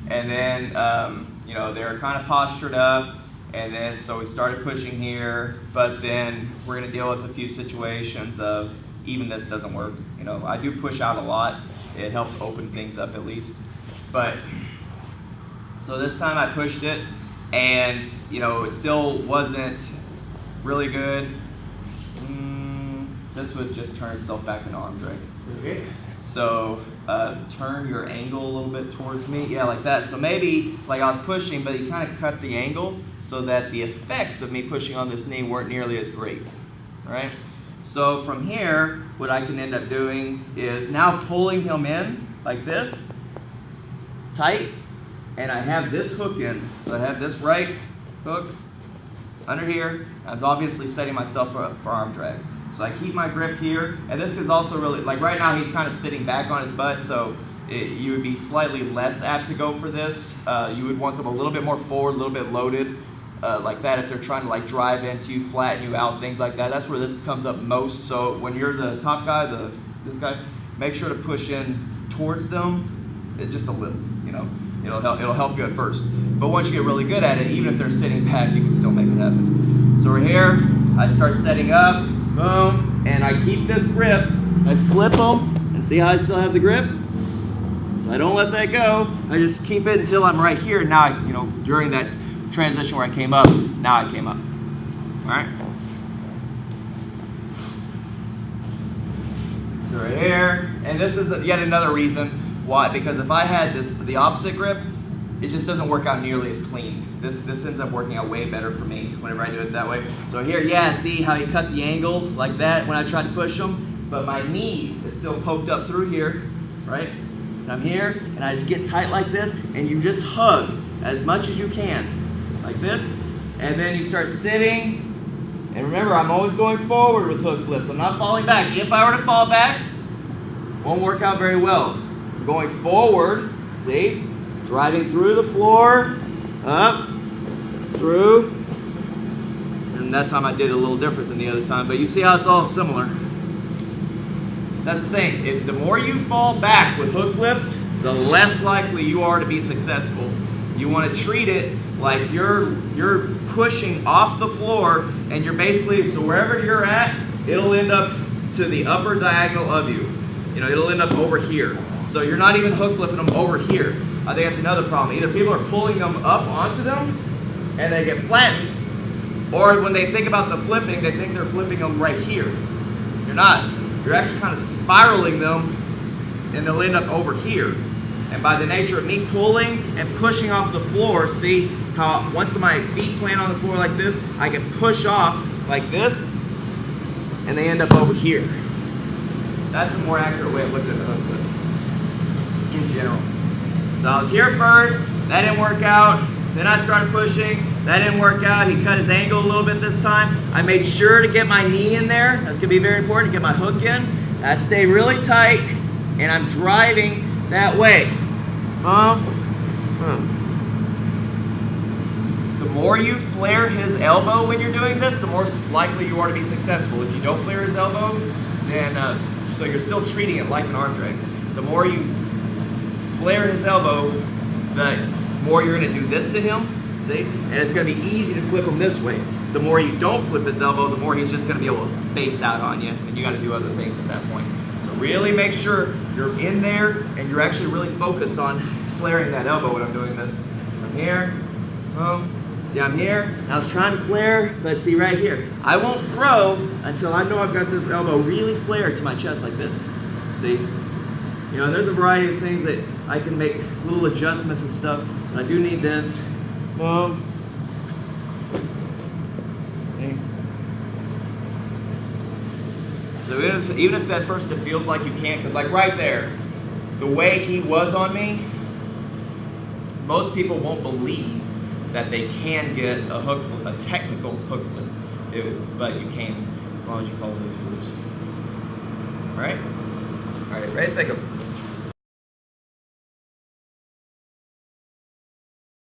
And then, you know, they're kind of postured up. And then, so we started pushing here, but then we're going to deal with a few situations of even this doesn't work. You know, I do push out a lot. It helps open things up at least. But, so this time I pushed it, and, you know, it still wasn't really good. This would just turn itself back into arm drag. Okay. So turn your angle a little bit towards me. Yeah, like that. So maybe, like I was pushing, but you kind of cut the angle so that the effects of me pushing on this knee weren't nearly as great. All right? So from here, what I can end up doing is now pulling him in like this, tight, and I have this hook in. So I have this right hook under here. I was obviously setting myself up for arm drag. So I keep my grip here, and this is also really, like right now he's kind of sitting back on his butt, so you would be slightly less apt to go for this. You would want them a little bit more forward, a little bit loaded, like that if they're trying to like drive into you, flatten you out, things like that. That's where this comes up most. So when you're the top guy, this guy, make sure to push in towards them, just a little, you know. It'll help you at first. But once you get really good at it, even if they're sitting back, you can still make it happen. So we're here, I start setting up. Boom, and I keep this grip, I flip them, and see how I still have the grip? So I don't let that go, I just keep it until I'm right here. Now, you know, during that transition where I came up, now I came up, all right? So right here, and this is yet another reason why, because if I had the opposite grip, it just doesn't work out nearly as clean. This ends up working out way better for me whenever I do it that way. So here, yeah, see how he cut the angle like that when I tried to push him? But my knee is still poked up through here, right? And I'm here, and I just get tight like this, and you just hug as much as you can, like this. And then you start sitting, and remember, I'm always going forward with hook flips. I'm not falling back. If I were to fall back, it won't work out very well. I'm going forward, see? Driving through the floor, up, through, and that time I did it a little different than the other time, but you see how it's all similar. That's the thing, the more you fall back with hook flips, the less likely you are to be successful. You want to treat it like you're pushing off the floor, and you're basically, so wherever you're at, it'll end up to the upper diagonal of you. You know, it'll end up over here. So you're not even hook flipping them over here. I think that's another problem. Either people are pulling them up onto them and they get flattened, or when they think about the flipping, they think they're flipping them right here. You're not. You're actually kind of spiraling them, and they'll end up over here. And by the nature of me pulling and pushing off the floor, see how once my feet plant on the floor like this, I can push off like this, and they end up over here. That's a more accurate way of looking at the hook flip in general. So I was here first, that didn't work out. Then I started pushing, that didn't work out. He cut his angle a little bit this time. I made sure to get my knee in there. That's gonna be very important, to get my hook in. I stay really tight, and I'm driving that way. The more you flare his elbow when you're doing this, the more likely you are to be successful. If you don't flare his elbow, then, so you're still treating it like an arm drag. The more you flare his elbow, the more you're going to do this to him, see? And it's going to be easy to flip him this way. The more you don't flip his elbow, the more he's just going to be able to base out on you, and you got to do other things at that point. So really make sure you're in there and you're actually really focused on flaring that elbow when I'm doing this. I'm here, boom. See, I'm here. I was trying to flare, but see right here. I won't throw until I know I've got this elbow really flared to my chest like this. See? You know, there's a variety of things that I can make little adjustments and stuff, but I do need this. Boom. Okay. So even if at first it feels like you can't, because like right there, the way he was on me, most people won't believe that they can get a hook flip, a technical hook flip, but you can, as long as you follow those rules. All right? All right, ready, set, go.